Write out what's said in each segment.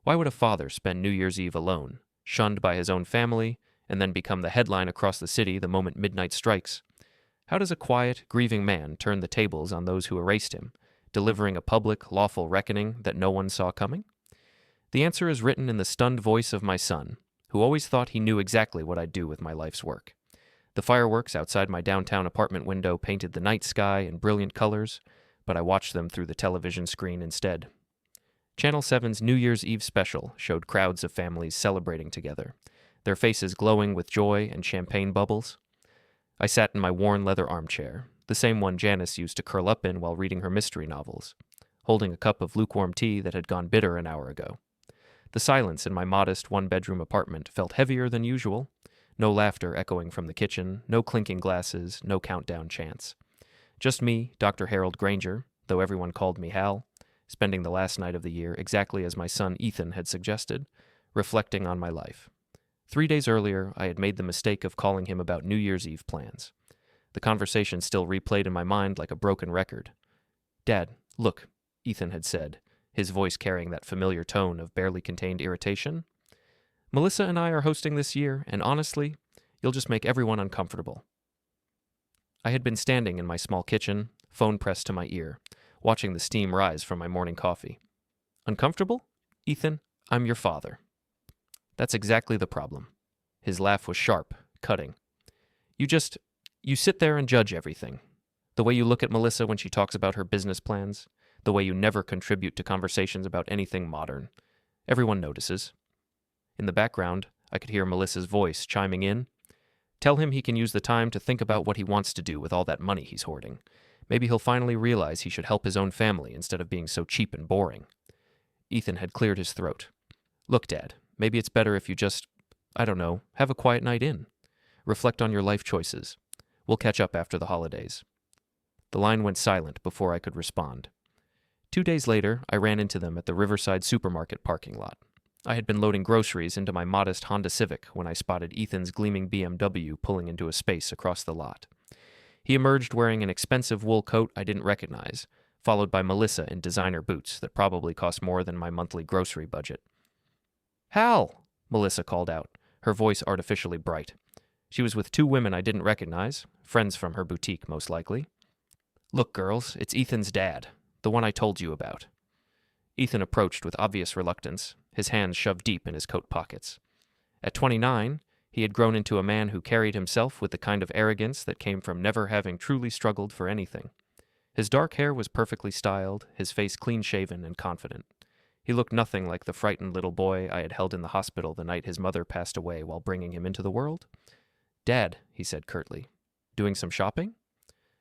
Why would a father spend New Year's Eve alone, shunned by his own family, and then become the headline across the city the moment midnight strikes? How does a quiet, grieving man turn the tables on those who erased him, delivering a public, lawful reckoning that no one saw coming? The answer is written in the stunned voice of my son, who always thought he knew exactly what I'd do with my life's work. The fireworks outside my downtown apartment window painted the night sky in brilliant colors, but I watched them through the television screen instead. Channel 7's New Year's Eve special showed crowds of families celebrating together, their faces glowing with joy and champagne bubbles. I sat in my worn leather armchair, the same one Janice used to curl up in while reading her mystery novels, holding a cup of lukewarm tea that had gone bitter an hour ago. The silence in my modest one-bedroom apartment felt heavier than usual. No laughter echoing from the kitchen, no clinking glasses, no countdown chants. Just me, Dr. Harold Granger, though everyone called me Hal, spending the last night of the year exactly as my son Ethan had suggested, reflecting on my life. 3 days earlier, I had made the mistake of calling him about New Year's Eve plans. The conversation still replayed in my mind like a broken record. "Dad, look," Ethan had said, his voice carrying that familiar tone of barely contained irritation. "Melissa and I are hosting this year, and honestly, you'll just make everyone uncomfortable." I had been standing in my small kitchen, phone pressed to my ear, watching the steam rise from my morning coffee. "Uncomfortable? Ethan, I'm your father." "That's exactly the problem." His laugh was sharp, cutting. You sit there and judge everything. The way you look at Melissa when she talks about her business plans, the way you never contribute to conversations about anything modern. Everyone notices." In the background, I could hear Melissa's voice chiming in. "Tell him he can use the time to think about what he wants to do with all that money he's hoarding. Maybe he'll finally realize he should help his own family instead of being so cheap and boring." Ethan had cleared his throat. "Look, Dad, maybe it's better if you just, have a quiet night in. Reflect on your life choices. We'll catch up after the holidays." The line went silent before I could respond. 2 days later, I ran into them at the Riverside supermarket parking lot. I had been loading groceries into my modest Honda Civic when I spotted Ethan's gleaming BMW pulling into a space across the lot. He emerged wearing an expensive wool coat I didn't recognize, followed by Melissa in designer boots that probably cost more than my monthly grocery budget. "Hal!" Melissa called out, her voice artificially bright. She was with 2 women I didn't recognize, friends from her boutique most likely. "Look, girls, it's Ethan's dad, the one I told you about." Ethan approached with obvious reluctance, his hands shoved deep in his coat pockets. At 29, he had grown into a man who carried himself with the kind of arrogance that came from never having truly struggled for anything. His dark hair was perfectly styled, his face clean-shaven and confident. He looked nothing like the frightened little boy I had held in the hospital the night his mother passed away while bringing him into the world. "Dad," he said curtly, "doing some shopping?"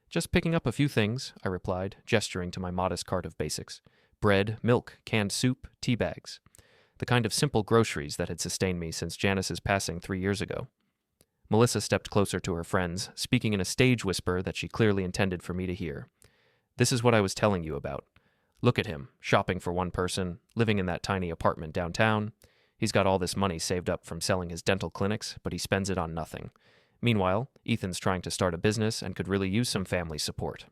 "Just picking up a few things," I replied, gesturing to my modest cart of basics. Bread, milk, canned soup, tea bags. The kind of simple groceries that had sustained me since Janice's passing 3 years ago. Melissa stepped closer to her friends, speaking in a stage whisper that she clearly intended for me to hear. "This is what I was telling you about. Look at him, shopping for one person, living in that tiny apartment downtown. He's got all this money saved up from selling his dental clinics, but he spends it on nothing. Meanwhile, Ethan's trying to start a business and could really use some family support."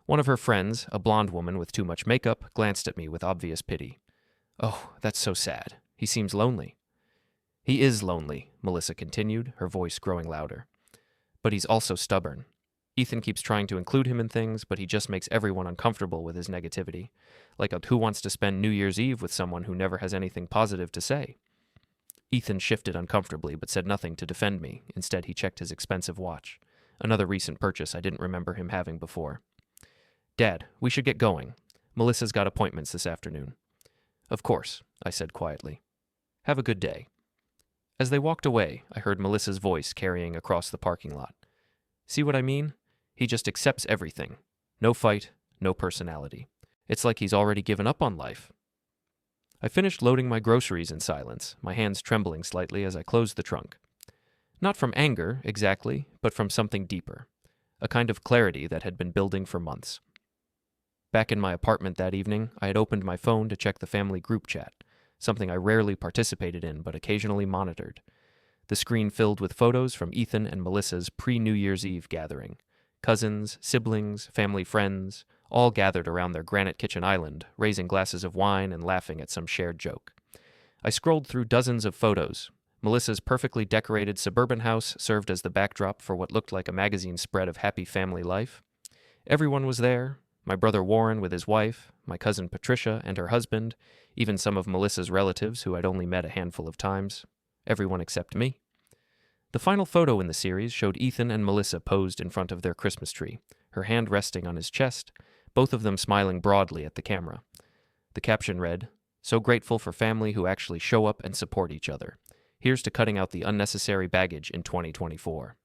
One of her friends, a blonde woman with too much makeup, glanced at me with obvious pity. "Oh, that's so sad. He seems lonely." "He is lonely," Melissa continued, her voice growing louder. "But he's also stubborn. Ethan keeps trying to include him in things, but he just makes everyone uncomfortable with his negativity. Like a who wants to spend New Year's Eve with someone who never has anything positive to say." Ethan shifted uncomfortably but said nothing to defend me. Instead, he checked his expensive watch. Another recent purchase I didn't remember him having before. "Dad, we should get going. Melissa's got appointments this afternoon." "Of course," I said quietly. "Have a good day." As they walked away, I heard Melissa's voice carrying across the parking lot. "See what I mean? He just accepts everything. No fight, no personality. It's like he's already given up on life." I finished loading my groceries in silence, my hands trembling slightly as I closed the trunk. Not from anger, exactly, but from something deeper. A kind of clarity that had been building for months. Back in my apartment that evening, I had opened my phone to check the family group chat, something I rarely participated in but occasionally monitored. The screen filled with photos from Ethan and Melissa's pre-New Year's Eve gathering. Cousins, siblings, family friends, all gathered around their granite kitchen island, raising glasses of wine and laughing at some shared joke. I scrolled through dozens of photos. Melissa's perfectly decorated suburban house served as the backdrop for what looked like a magazine spread of happy family life. Everyone was there: my brother Warren with his wife, my cousin Patricia and her husband, even some of Melissa's relatives who I'd only met a handful of times. Everyone except me. The final photo in the series showed Ethan and Melissa posed in front of their Christmas tree, her hand resting on his chest, both of them smiling broadly at the camera. The caption read, "So grateful for family who actually show up and support each other. Here's to cutting out the unnecessary baggage in 2024.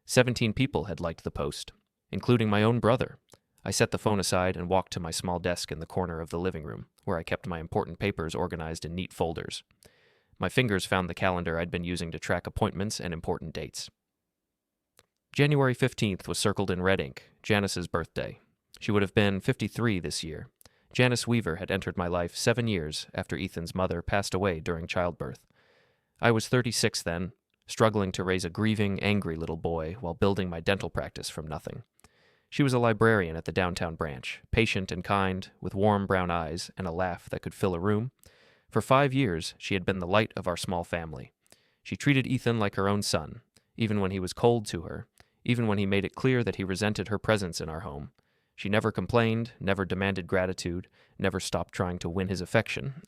17 people had liked the post, including my own brother. I set the phone aside and walked to my small desk in the corner of the living room, where I kept my important papers organized in neat folders. My fingers found the calendar I'd been using to track appointments and important dates. January 15th was circled in red ink, Janice's birthday. She would have been 53 this year. Janice Weaver had entered my life 7 years after Ethan's mother passed away during childbirth. I was 36 then, struggling to raise a grieving, angry little boy while building my dental practice from nothing. She was a librarian at the downtown branch, patient and kind, with warm brown eyes and a laugh that could fill a room. For 5 years, she had been the light of our small family. She treated Ethan like her own son, even when he was cold to her, even when he made it clear that he resented her presence in our home. She never complained, never demanded gratitude, never stopped trying to win his affection.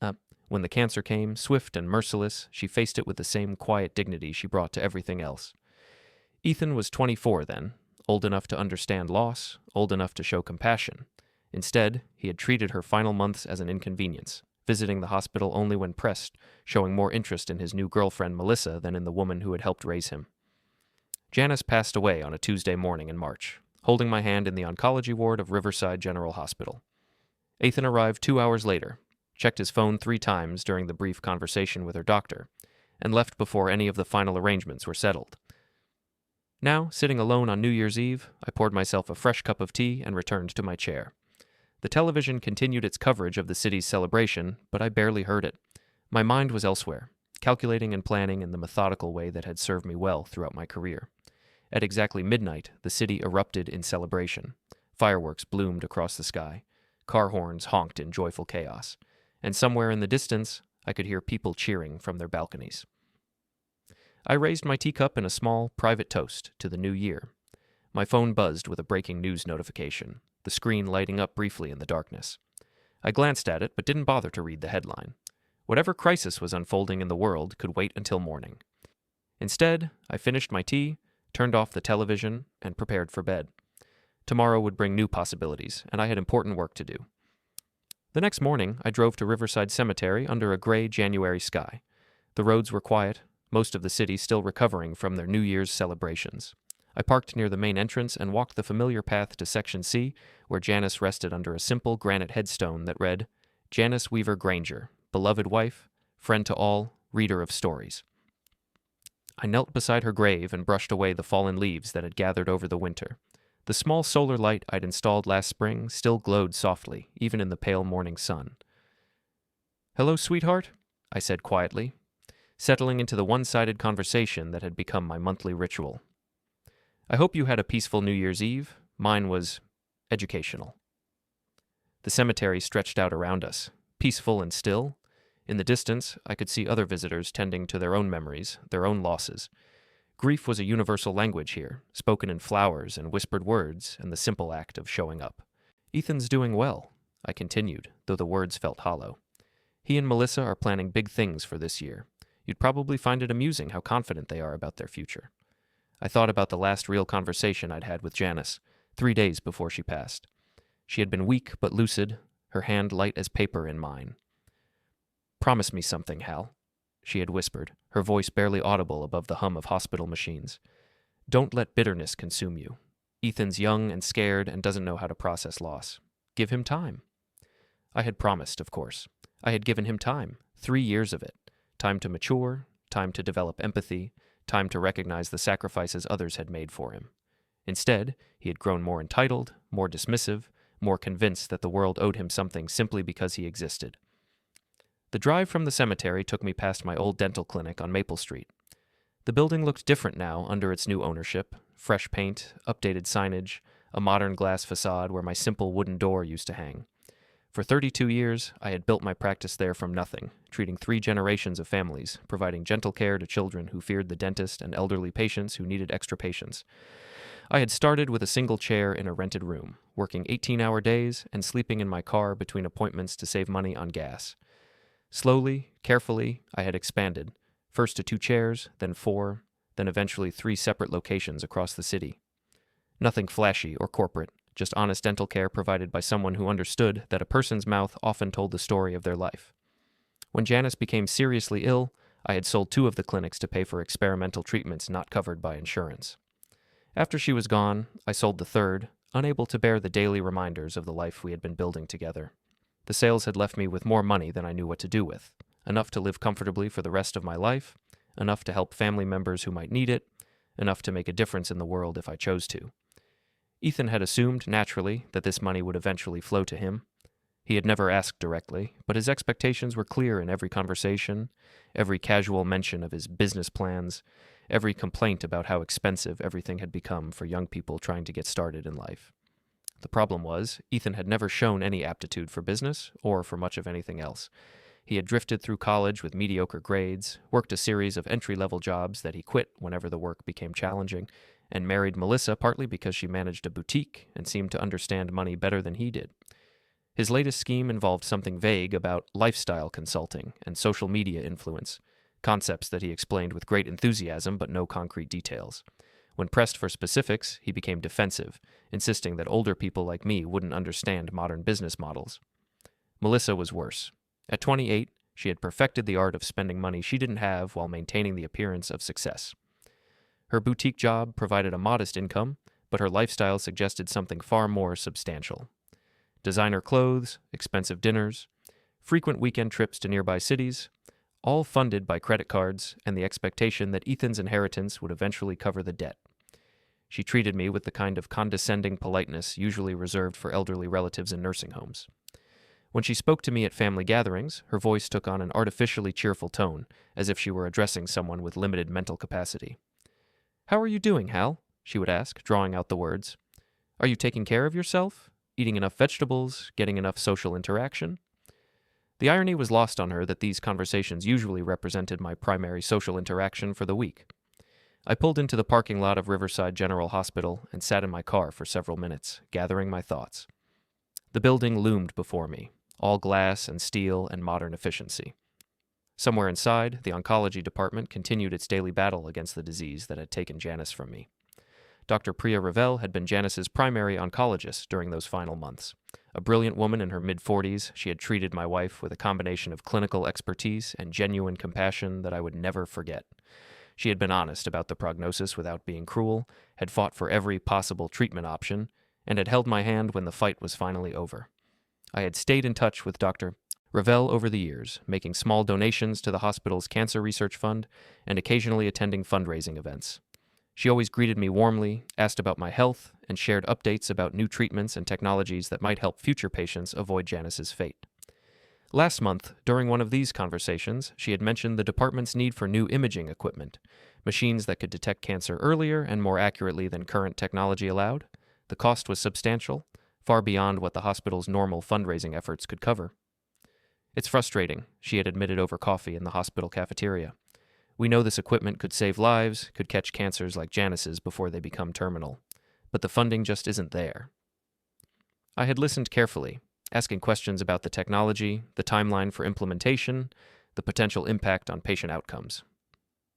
When the cancer came, swift and merciless, she faced it with the same quiet dignity she brought to everything else. Ethan was 24 then, old enough to understand loss, old enough to show compassion. Instead, he had treated her final months as an inconvenience, visiting the hospital only when pressed, showing more interest in his new girlfriend Melissa than in the woman who had helped raise him. Janice passed away on a Tuesday morning in March, holding my hand in the oncology ward of Riverside General Hospital. Ethan arrived 2 hours later, checked his phone 3 times during the brief conversation with her doctor, and left before any of the final arrangements were settled. Now, sitting alone on New Year's Eve, I poured myself a fresh cup of tea and returned to my chair. The television continued its coverage of the city's celebration, but I barely heard it. My mind was elsewhere, calculating and planning in the methodical way that had served me well throughout my career. At exactly midnight, the city erupted in celebration. Fireworks bloomed across the sky. Car horns honked in joyful chaos. And somewhere in the distance, I could hear people cheering from their balconies. I raised my teacup in a small, private toast to the new year. My phone buzzed with a breaking news notification, the screen lighting up briefly in the darkness. I glanced at it, but didn't bother to read the headline. Whatever crisis was unfolding in the world could wait until morning. Instead, I finished my tea, turned off the television, and prepared for bed. Tomorrow would bring new possibilities, and I had important work to do. The next morning, I drove to Riverside Cemetery under a gray January sky. The roads were quiet, most of the city still recovering from their New Year's celebrations. I parked near the main entrance and walked the familiar path to Section C, where Janice rested under a simple granite headstone that read, "Janice Weaver Granger, beloved wife, friend to all, reader of stories." I knelt beside her grave and brushed away the fallen leaves that had gathered over the winter. The small solar light I'd installed last spring still glowed softly, even in the pale morning sun. "Hello, sweetheart," I said quietly, settling into the one-sided conversation that had become my monthly ritual. "I hope you had a peaceful New Year's Eve. Mine was educational." The cemetery stretched out around us, peaceful and still. In the distance, I could see other visitors tending to their own memories, their own losses. Grief was a universal language here, spoken in flowers and whispered words and the simple act of showing up. "Ethan's doing well," I continued, though the words felt hollow. "He and Melissa are planning big things for this year. You'd probably find it amusing how confident they are about their future." I thought about the last real conversation I'd had with Janice, 3 days before she passed. She had been weak but lucid, her hand light as paper in mine. "Promise me something, Hal," she had whispered, her voice barely audible above the hum of hospital machines. "Don't let bitterness consume you. Ethan's young and scared and doesn't know how to process loss. Give him time." I had promised, of course. I had given him time, 3 years of it. Time to mature, time to develop empathy, time to recognize the sacrifices others had made for him. Instead, he had grown more entitled, more dismissive, more convinced that the world owed him something simply because he existed. The drive from the cemetery took me past my old dental clinic on Maple Street. The building looked different now under its new ownership: fresh paint, updated signage, a modern glass facade where my simple wooden door used to hang. For 32 years, I had built my practice there from nothing, treating 3 generations of families, providing gentle care to children who feared the dentist and elderly patients who needed extra patience. I had started with a single chair in a rented room, working 18-hour days and sleeping in my car between appointments to save money on gas. Slowly, carefully, I had expanded, first to 2 chairs, then 4, then eventually 3 separate locations across the city. Nothing flashy or corporate, just honest dental care provided by someone who understood that a person's mouth often told the story of their life. When Janice became seriously ill, I had sold 2 of the clinics to pay for experimental treatments not covered by insurance. After she was gone, I sold the 3rd, unable to bear the daily reminders of the life we had been building together. The sales had left me with more money than I knew what to do with, enough to live comfortably for the rest of my life, enough to help family members who might need it, enough to make a difference in the world if I chose to. Ethan had assumed, naturally, that this money would eventually flow to him. He had never asked directly, but his expectations were clear in every conversation, every casual mention of his business plans, every complaint about how expensive everything had become for young people trying to get started in life. The problem was, Ethan had never shown any aptitude for business or for much of anything else. He had drifted through college with mediocre grades, worked a series of entry-level jobs that he quit whenever the work became challenging, and married Melissa partly because she managed a boutique and seemed to understand money better than he did. His latest scheme involved something vague about lifestyle consulting and social media influence, concepts that he explained with great enthusiasm but no concrete details. When pressed for specifics, he became defensive, insisting that older people like me wouldn't understand modern business models. Melissa was worse. At 28, she had perfected the art of spending money she didn't have while maintaining the appearance of success. Her boutique job provided a modest income, but her lifestyle suggested something far more substantial. Designer clothes, expensive dinners, frequent weekend trips to nearby cities, all funded by credit cards and the expectation that Ethan's inheritance would eventually cover the debt. She treated me with the kind of condescending politeness usually reserved for elderly relatives in nursing homes. When she spoke to me at family gatherings, her voice took on an artificially cheerful tone, as if she were addressing someone with limited mental capacity. "How are you doing, Hal?" she would ask, drawing out the words. "Are you taking care of yourself? Eating enough vegetables? Getting enough social interaction?" The irony was lost on her that these conversations usually represented my primary social interaction for the week. I pulled into the parking lot of Riverside General Hospital and sat in my car for several minutes, gathering my thoughts. The building loomed before me, all glass and steel and modern efficiency. Somewhere inside, the oncology department continued its daily battle against the disease that had taken Janice from me. Dr. Priya Ravel had been Janice's primary oncologist during those final months. A brilliant woman in her mid-40s, she had treated my wife with a combination of clinical expertise and genuine compassion that I would never forget. She had been honest about the prognosis without being cruel, had fought for every possible treatment option, and had held my hand when the fight was finally over. I had stayed in touch with Dr. Ravel over the years, making small donations to the hospital's cancer research fund and occasionally attending fundraising events. She always greeted me warmly, asked about my health, and shared updates about new treatments and technologies that might help future patients avoid Janice's fate. Last month, during one of these conversations, she had mentioned the department's need for new imaging equipment, machines that could detect cancer earlier and more accurately than current technology allowed. The cost was substantial, far beyond what the hospital's normal fundraising efforts could cover. "It's frustrating," she had admitted over coffee in the hospital cafeteria. "We know this equipment could save lives, could catch cancers like Janice's before they become terminal. But the funding just isn't there." I had listened carefully, asking questions about the technology, the timeline for implementation, the potential impact on patient outcomes.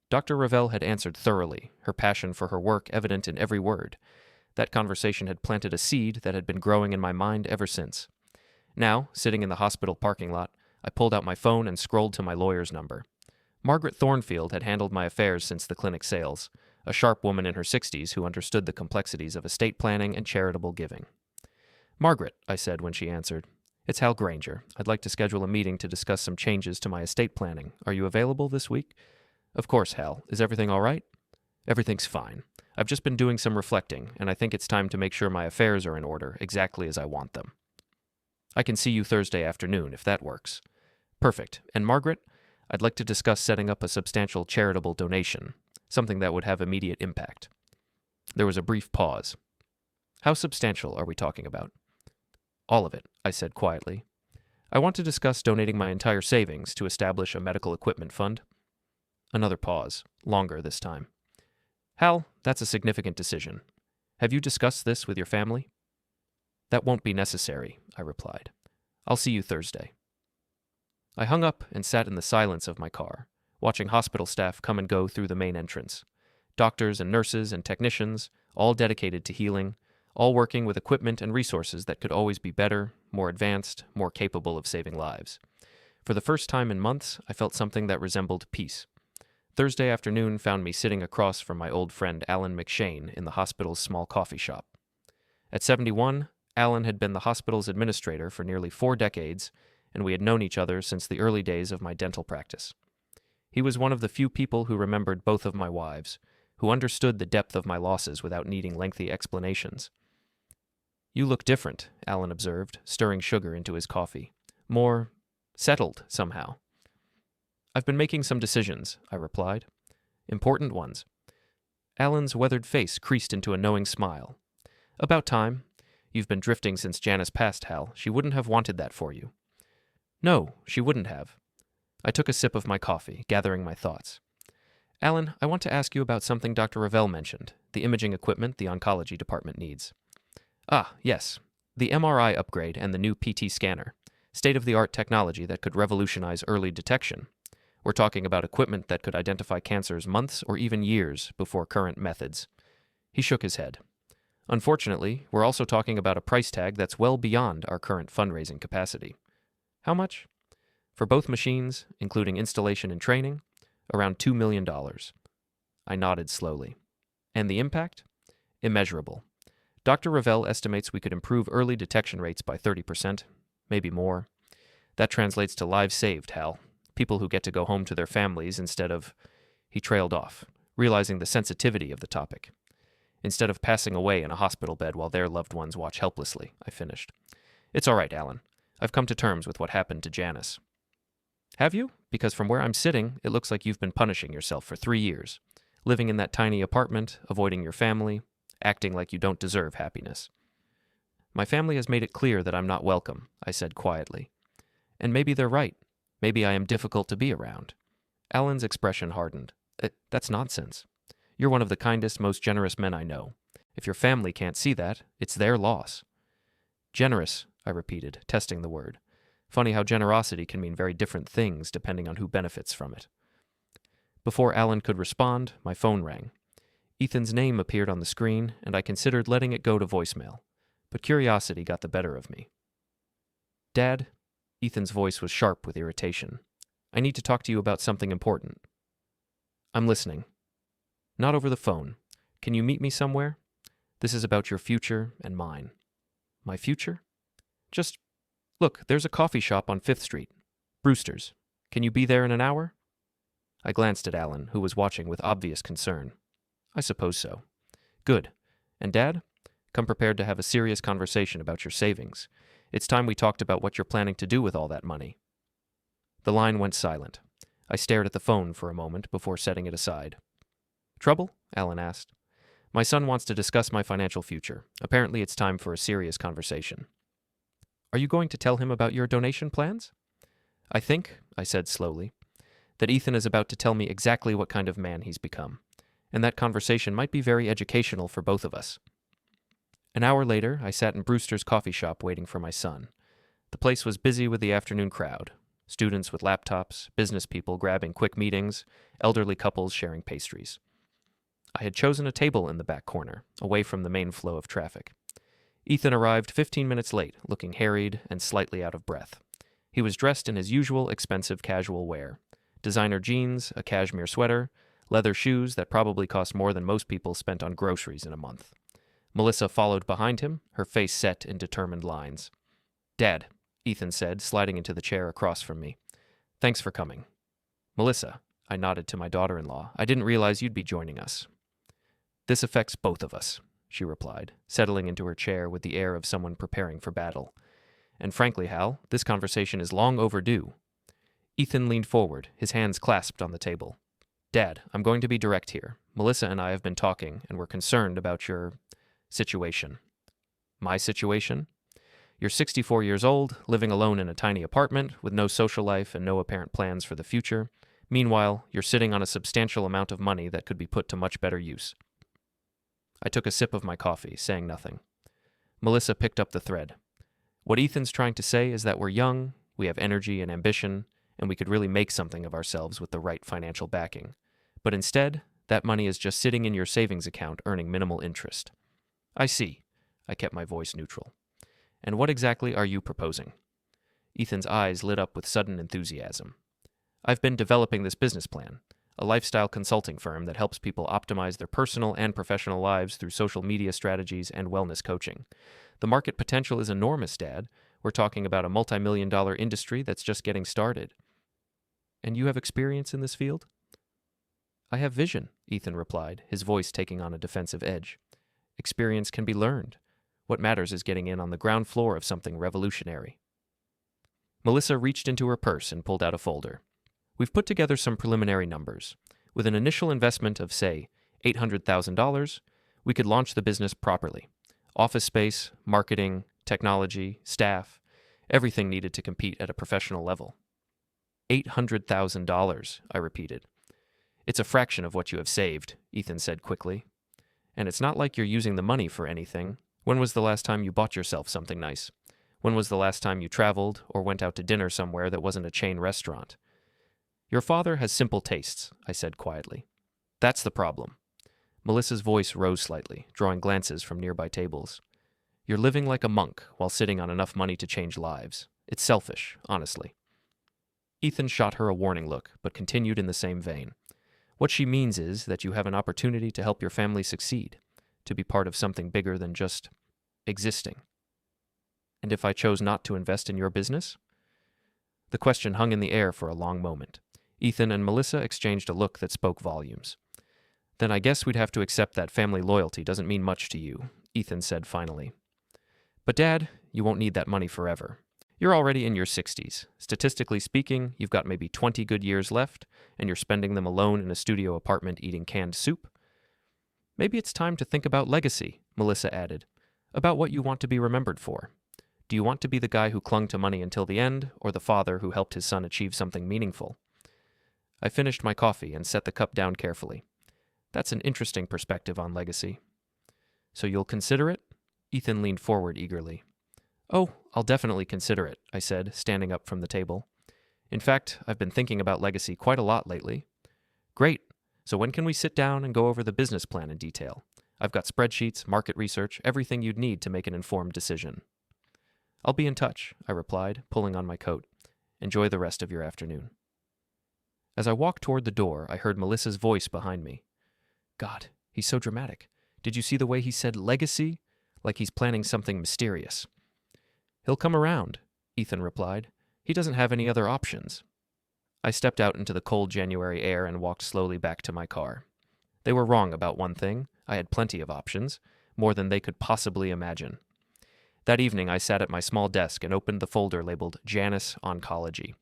Dr. Ravel had answered thoroughly, her passion for her work evident in every word. That conversation had planted a seed that had been growing in my mind ever since. Now, sitting in the hospital parking lot, I pulled out my phone and scrolled to my lawyer's number. Margaret Thornfield had handled my affairs since the clinic sales, a sharp woman in her 60s who understood the complexities of estate planning and charitable giving. "Margaret," I said when she answered, "it's Hal Granger. I'd like to schedule a meeting to discuss some changes to my estate planning. Are you available this week?" "Of course, Hal. Is everything all right?" "Everything's fine. I've just been doing some reflecting, and I think it's time to make sure my affairs are in order, exactly as I want them." "I can see you Thursday afternoon, if that works." "Perfect. And Margaret, I'd like to discuss setting up a substantial charitable donation, something that would have immediate impact." There was a brief pause. "How substantial are we talking about?" "All of it," I said quietly. I want to discuss donating my entire savings to establish a medical equipment fund. Another pause, longer this time. Hal, that's a significant decision. Have you discussed this with your family? That won't be necessary, I replied. I'll see you Thursday. I hung up and sat in the silence of my car, watching hospital staff come and go through the main entrance. Doctors and nurses and technicians, all dedicated to healing, all working with equipment and resources that could always be better, more advanced, more capable of saving lives. For the first time in months, I felt something that resembled peace. Thursday afternoon found me sitting across from my old friend Alan McShane in the hospital's small coffee shop. At 71, Alan had been the hospital's administrator for nearly 4 decades, and we had known each other since the early days of my dental practice. He was one of the few people who remembered both of my wives, who understood the depth of my losses without needing lengthy explanations. You look different, Alan observed, stirring sugar into his coffee. More settled, somehow. I've been making some decisions, I replied. Important ones. Alan's weathered face creased into a knowing smile. About time. You've been drifting since Janice passed, Hal. She wouldn't have wanted that for you. No, she wouldn't have. I took a sip of my coffee, gathering my thoughts. Alan, I want to ask you about something Dr. Ravel mentioned, the imaging equipment the oncology department needs. Ah, yes. The MRI upgrade and the new PT scanner. State-of-the-art technology that could revolutionize early detection. We're talking about equipment that could identify cancers months or even years before current methods. He shook his head. Unfortunately, we're also talking about a price tag that's well beyond our current fundraising capacity. How much? For both machines, including installation and training, around $2 million. I nodded slowly. And the impact? Immeasurable. Dr. Ravel estimates we could improve early detection rates by 30%, maybe more. That translates to lives saved, Hal. People who get to go home to their families instead of... He trailed off, realizing the sensitivity of the topic. Instead of passing away in a hospital bed while their loved ones watch helplessly, I finished. It's all right, Alan. I've come to terms with what happened to Janice. Have you? Because from where I'm sitting, it looks like you've been punishing yourself for 3 years. Living in that tiny apartment, avoiding your family, acting like you don't deserve happiness. My family has made it clear that I'm not welcome, I said quietly. And maybe they're right. Maybe I am difficult to be around. Alan's expression hardened. That's nonsense. You're one of the kindest, most generous men I know. If your family can't see that, it's their loss. Generous, I repeated, testing the word. Funny how generosity can mean very different things depending on who benefits from it. Before Alan could respond, my phone rang. Ethan's name appeared on the screen, and I considered letting it go to voicemail. But curiosity got the better of me. Dad? Ethan's voice was sharp with irritation. I need to talk to you about something important. I'm listening. Not over the phone. Can you meet me somewhere? This is about your future and mine. My future? Just, look, there's a coffee shop on 5th Street. Brewster's. Can you be there in an hour? I glanced at Alan, who was watching with obvious concern. I suppose so. Good. And Dad? Come prepared to have a serious conversation about your savings. It's time we talked about what you're planning to do with all that money. The line went silent. I stared at the phone for a moment before setting it aside. Trouble? Alan asked. My son wants to discuss my financial future. Apparently it's time for a serious conversation. Are you going to tell him about your donation plans? I think, I said slowly, that Ethan is about to tell me exactly what kind of man he's become, and that conversation might be very educational for both of us. An hour later, I sat in Brewster's coffee shop waiting for my son. The place was busy with the afternoon crowd. Students with laptops, business people grabbing quick meetings, elderly couples sharing pastries. I had chosen a table in the back corner, away from the main flow of traffic. Ethan arrived 15 minutes late, looking harried and slightly out of breath. He was dressed in his usual expensive casual wear. Designer jeans, a cashmere sweater, leather shoes that probably cost more than most people spent on groceries in a month. Melissa followed behind him, her face set in determined lines. Dad, Ethan said, sliding into the chair across from me. Thanks for coming. Melissa, I nodded to my daughter-in-law. I didn't realize you'd be joining us. This affects both of us, she replied, settling into her chair with the air of someone preparing for battle. And frankly, Hal, this conversation is long overdue. Ethan leaned forward, his hands clasped on the table. Dad, I'm going to be direct here. Melissa and I have been talking, and we're concerned about your situation. My situation? You're 64 years old, living alone in a tiny apartment with no social life and no apparent plans for the future. Meanwhile, you're sitting on a substantial amount of money that could be put to much better use. I took a sip of my coffee, saying nothing. Melissa picked up the thread. What Ethan's trying to say is that we're young, we have energy and ambition, and we could really make something of ourselves with the right financial backing. But instead, that money is just sitting in your savings account earning minimal interest. I see. I kept my voice neutral. And what exactly are you proposing? Ethan's eyes lit up with sudden enthusiasm. I've been developing this business plan, a lifestyle consulting firm that helps people optimize their personal and professional lives through social media strategies and wellness coaching. The market potential is enormous, Dad. We're talking about a multi-million-dollar industry that's just getting started. And you have experience in this field? I have vision, Ethan replied, his voice taking on a defensive edge. Experience can be learned. What matters is getting in on the ground floor of something revolutionary. Melissa reached into her purse and pulled out a folder. We've put together some preliminary numbers. With an initial investment of, say, $800,000, we could launch the business properly. Office space, marketing, technology, staff, everything needed to compete at a professional level. $800,000, I repeated. It's a fraction of what you have saved, Ethan said quickly. And it's not like you're using the money for anything. When was the last time you bought yourself something nice? When was the last time you traveled or went out to dinner somewhere that wasn't a chain restaurant? Your father has simple tastes, I said quietly. That's the problem. Melissa's voice rose slightly, drawing glances from nearby tables. You're living like a monk while sitting on enough money to change lives. It's selfish, honestly. Ethan shot her a warning look, but continued in the same vein. What she means is that you have an opportunity to help your family succeed, to be part of something bigger than just existing. And if I chose not to invest in your business? The question hung in the air for a long moment. Ethan and Melissa exchanged a look that spoke volumes. Then I guess we'd have to accept that family loyalty doesn't mean much to you, Ethan said finally. But Dad, you won't need that money forever. You're already in your 60s. Statistically speaking, you've got maybe 20 good years left, and you're spending them alone in a studio apartment eating canned soup. Maybe it's time to think about legacy, Melissa added. About what you want to be remembered for. Do you want to be the guy who clung to money until the end, or the father who helped his son achieve something meaningful? I finished my coffee and set the cup down carefully. That's an interesting perspective on legacy. So you'll consider it? Ethan leaned forward eagerly. Oh, I'll definitely consider it, I said, standing up from the table. In fact, I've been thinking about legacy quite a lot lately. Great. So when can we sit down and go over the business plan in detail? I've got spreadsheets, market research, everything you'd need to make an informed decision. I'll be in touch, I replied, pulling on my coat. Enjoy the rest of your afternoon. As I walked toward the door, I heard Melissa's voice behind me. God, he's so dramatic. Did you see the way he said legacy? Like he's planning something mysterious. He'll come around, Ethan replied. He doesn't have any other options. I stepped out into the cold January air and walked slowly back to my car. They were wrong about one thing. I had plenty of options, more than they could possibly imagine. That evening, I sat at my small desk and opened the folder labeled Janus Oncology.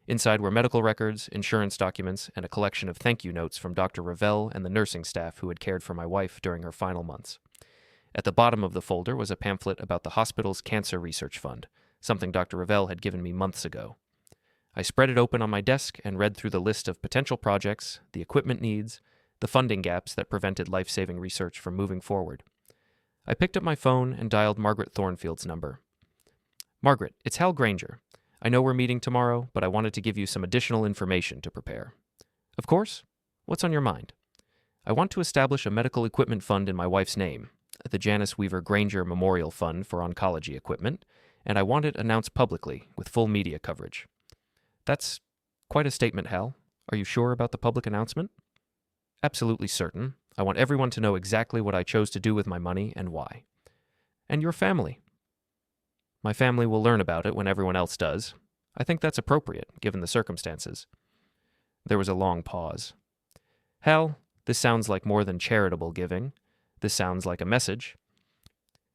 Inside were medical records, insurance documents, and a collection of thank you notes from Dr. Ravel and the nursing staff who had cared for my wife during her final months. At the bottom of the folder was a pamphlet about the hospital's cancer research fund, something Dr. Ravel had given me months ago. I spread it open on my desk and read through the list of potential projects, the equipment needs, the funding gaps that prevented life-saving research from moving forward. I picked up my phone and dialed Margaret Thornfield's number. Margaret, it's Hal Granger. I know we're meeting tomorrow, but I wanted to give you some additional information to prepare. Of course. What's on your mind? I want to establish a medical equipment fund in my wife's name, the Janice Weaver Granger Memorial Fund for Oncology Equipment, and I want it announced publicly with full media coverage. That's quite a statement, Hal. Are you sure about the public announcement? Absolutely certain. I want everyone to know exactly what I chose to do with my money and why. And your family. My family will learn about it when everyone else does. I think that's appropriate, given the circumstances. There was a long pause. Hal, this sounds like more than charitable giving. This sounds like a message.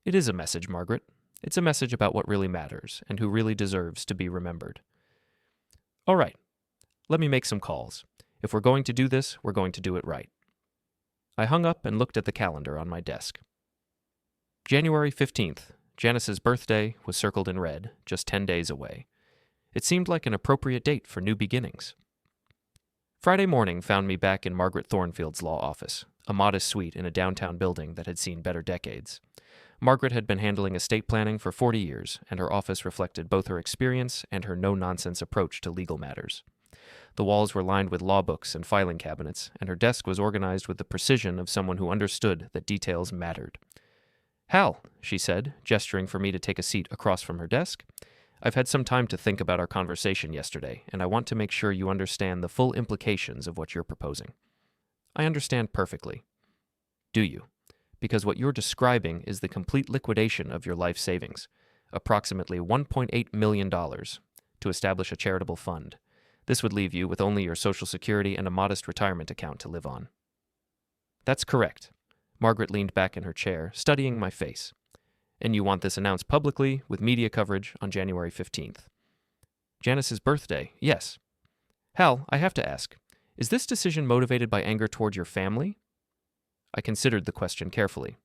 It is a message, Margaret. It's a message about what really matters and who really deserves to be remembered. All right. Let me make some calls. If we're going to do this, we're going to do it right. I hung up and looked at the calendar on my desk. January 15th, Janice's birthday was circled in red, just 10 days away. It seemed like an appropriate date for new beginnings. Friday morning found me back in Margaret Thornfield's law office, a modest suite in a downtown building that had seen better decades. Margaret had been handling estate planning for 40 years, and her office reflected both her experience and her no-nonsense approach to legal matters. The walls were lined with law books and filing cabinets, and her desk was organized with the precision of someone who understood that details mattered. "Hal," she said, gesturing for me to take a seat across from her desk, "I've had some time to think about our conversation yesterday, and I want to make sure you understand the full implications of what you're proposing." "I understand perfectly." "Do you?" "Because what you're describing is the complete liquidation of your life savings, approximately $1.8 million, to establish a charitable fund. This would leave you with only your Social Security and a modest retirement account to live on." "That's correct." Margaret leaned back in her chair, studying my face. "And you want this announced publicly, with media coverage, on January 15th. "Janice's birthday, yes." "Hal, I have to ask, is this decision motivated by anger toward your family?" I considered the question carefully.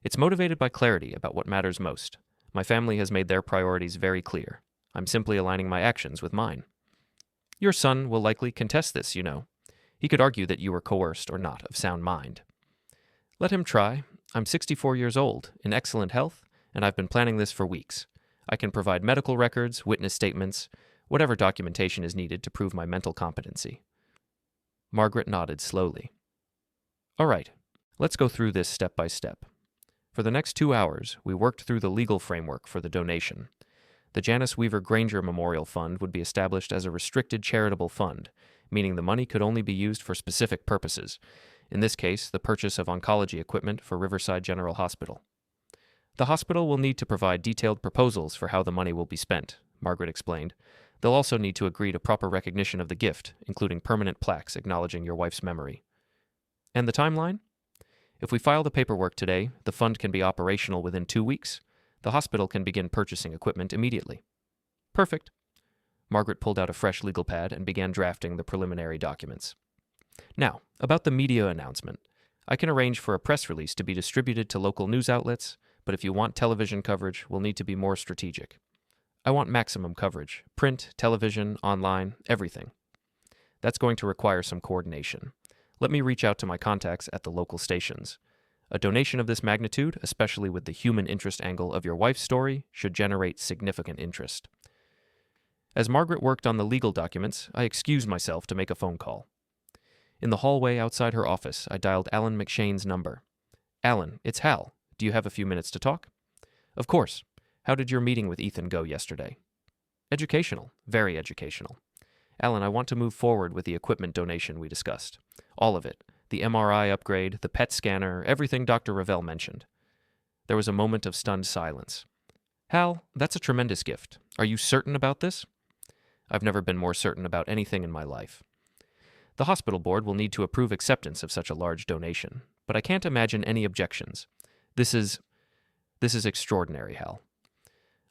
"It's motivated by clarity about what matters most. My family has made their priorities very clear. I'm simply aligning my actions with mine." "Your son will likely contest this, you know. He could argue that you were coerced or not of sound mind." "Let him try. I'm 64 years old, in excellent health, and I've been planning this for weeks. I can provide medical records, witness statements, whatever documentation is needed to prove my mental competency." Margaret nodded slowly. "All right, let's go through this step by step." For the next 2 hours, we worked through the legal framework for the donation. The Janice Weaver Granger Memorial Fund would be established as a restricted charitable fund, meaning the money could only be used for specific purposes, in this case, the purchase of oncology equipment for Riverside General Hospital. "The hospital will need to provide detailed proposals for how the money will be spent," Margaret explained. "They'll also need to agree to proper recognition of the gift, including permanent plaques acknowledging your wife's memory." "And the timeline?" "If we file the paperwork today, the fund can be operational within 2 weeks. The hospital can begin purchasing equipment immediately." "Perfect." Margaret pulled out a fresh legal pad and began drafting the preliminary documents. "Now, about the media announcement. I can arrange for a press release to be distributed to local news outlets, but if you want television coverage, we'll need to be more strategic. I want maximum coverage: print, television, online, everything. That's going to require some coordination. Let me reach out to my contacts at the local stations. A donation of this magnitude, especially with the human interest angle of your wife's story, should generate significant interest." As Margaret worked on the legal documents, I excused myself to make a phone call. In the hallway outside her office, I dialed Alan McShane's number. "Alan, it's Hal. Do you have a few minutes to talk?" "Of course. How did your meeting with Ethan go yesterday?" "Educational. Very educational. Alan, I want to move forward with the equipment donation we discussed. All of it. The MRI upgrade, the PET scanner, everything Dr. Ravel mentioned." There was a moment of stunned silence. "Hal, that's a tremendous gift. Are you certain about this?" "I've never been more certain about anything in my life." "The hospital board will need to approve acceptance of such a large donation, but I can't imagine any objections. This is extraordinary, Hal.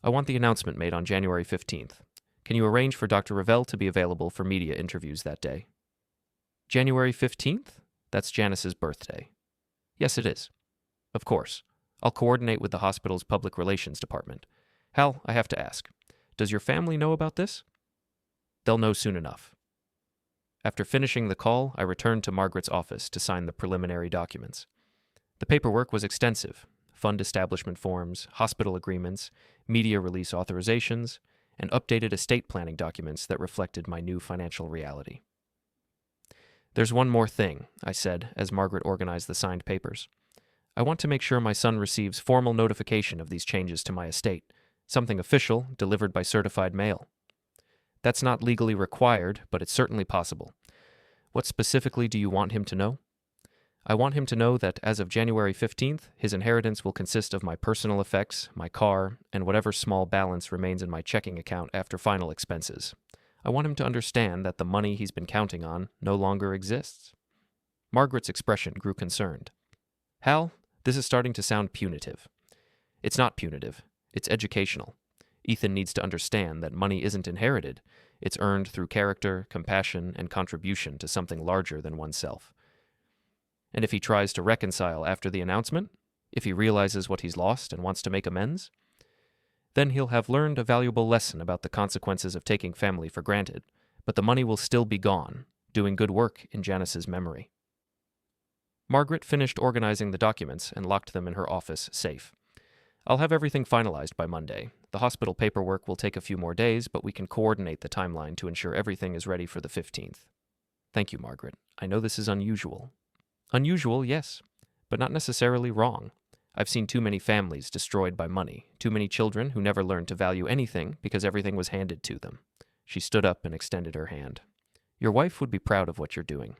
I want the announcement made on January 15th. Can you arrange for Dr. Ravel to be available for media interviews that day?" "January 15th? That's Janice's birthday." "Yes, it is." "Of course. I'll coordinate with the hospital's public relations department. Hal, I have to ask, does your family know about this?" "They'll know soon enough." After finishing the call, I returned to Margaret's office to sign the preliminary documents. The paperwork was extensive: fund establishment forms, hospital agreements, media release authorizations, and updated estate planning documents that reflected my new financial reality. "There's one more thing," I said as Margaret organized the signed papers. "I want to make sure my son receives formal notification of these changes to my estate, something official, delivered by certified mail." "That's not legally required, but it's certainly possible. What specifically do you want him to know?" "I want him to know that as of January 15th, his inheritance will consist of my personal effects, my car, and whatever small balance remains in my checking account after final expenses. I want him to understand that the money he's been counting on no longer exists." Margaret's expression grew concerned. "Hal, this is starting to sound punitive." "It's not punitive. It's educational. Ethan needs to understand that money isn't inherited. It's earned through character, compassion, and contribution to something larger than oneself. And if he tries to reconcile after the announcement, if he realizes what he's lost and wants to make amends, Then he'll have learned a valuable lesson about the consequences of taking family for granted, but the money will still be gone, doing good work in Janice's memory. Margaret finished organizing the documents and locked them in her office safe. I'll have everything finalized by Monday. The hospital paperwork will take a few more days, but we can coordinate the timeline to ensure everything is ready for the 15th. Thank you, Margaret. I know this is unusual. Unusual, yes, but not necessarily wrong. I've seen too many families destroyed by money, too many children who never learned to value anything because everything was handed to them. She stood up and extended her hand. Your wife would be proud of what you're doing.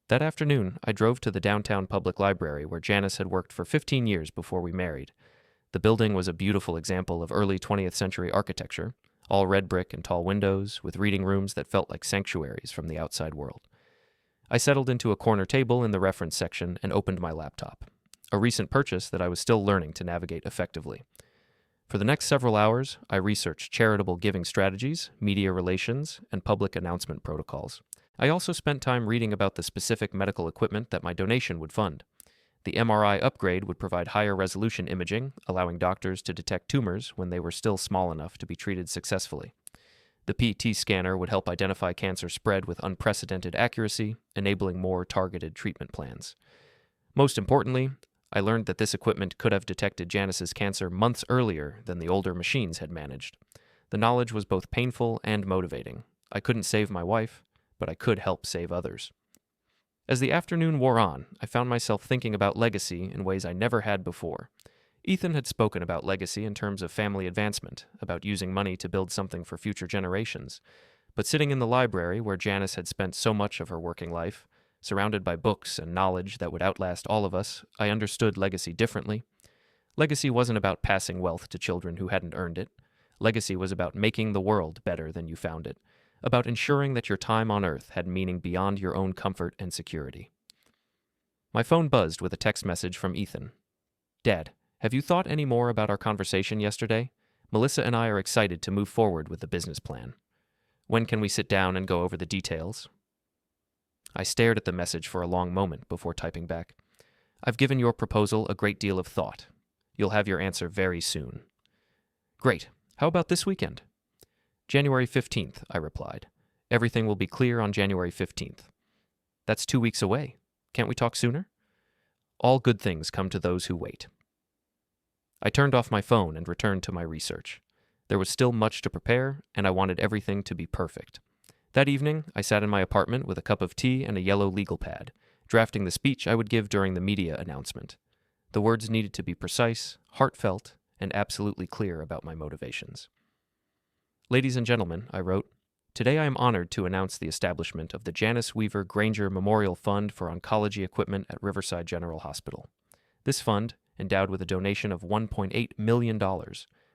That afternoon, I drove to the downtown public library where Janice had worked for 15 years before we married. The building was a beautiful example of early 20th century architecture, all red brick and tall windows, with reading rooms that felt like sanctuaries from the outside world. I settled into a corner table in the reference section and opened my laptop, a recent purchase that I was still learning to navigate effectively. For the next several hours, I researched charitable giving strategies, media relations, and public announcement protocols. I also spent time reading about the specific medical equipment that my donation would fund. The MRI upgrade would provide higher resolution imaging, allowing doctors to detect tumors when they were still small enough to be treated successfully. The PET scanner would help identify cancer spread with unprecedented accuracy, enabling more targeted treatment plans. Most importantly, I learned that this equipment could have detected Janice's cancer months earlier than the older machines had managed. The knowledge was both painful and motivating. I couldn't save my wife, but I could help save others. As the afternoon wore on, I found myself thinking about legacy in ways I never had before. Ethan had spoken about legacy in terms of family advancement, about using money to build something for future generations. But sitting in the library where Janice had spent so much of her working life, surrounded by books and knowledge that would outlast all of us, I understood legacy differently. Legacy wasn't about passing wealth to children who hadn't earned it. Legacy was about making the world better than you found it, about ensuring that your time on Earth had meaning beyond your own comfort and security. My phone buzzed with a text message from Ethan. Dad, have you thought any more about our conversation yesterday? Melissa and I are excited to move forward with the business plan. When can we sit down and go over the details? I stared at the message for a long moment before typing back. I've given your proposal a great deal of thought. You'll have your answer very soon. Great. How about this weekend? January 15th, I replied. Everything will be clear on January 15th. That's 2 weeks away. Can't we talk sooner? All good things come to those who wait. I turned off my phone and returned to my research. There was still much to prepare, and I wanted everything to be perfect. That evening, I sat in my apartment with a cup of tea and a yellow legal pad, drafting the speech I would give during the media announcement. The words needed to be precise, heartfelt, and absolutely clear about my motivations. Ladies and gentlemen, I wrote, today I am honored to announce the establishment of the Janice Weaver Granger Memorial Fund for Oncology Equipment at Riverside General Hospital. This fund, endowed with a donation of $1.8 million,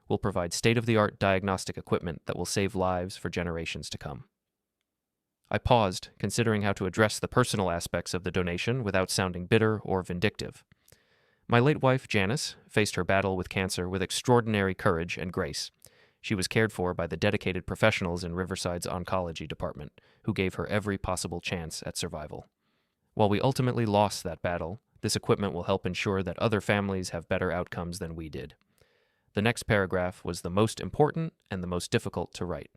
will provide state-of-the-art diagnostic equipment that will save lives for generations to come. I paused, considering how to address the personal aspects of the donation without sounding bitter or vindictive. My late wife, Janice, faced her battle with cancer with extraordinary courage and grace. She was cared for by the dedicated professionals in Riverside's oncology department, who gave her every possible chance at survival. While we ultimately lost that battle, this equipment will help ensure that other families have better outcomes than we did. The next paragraph was the most important and the most difficult to write.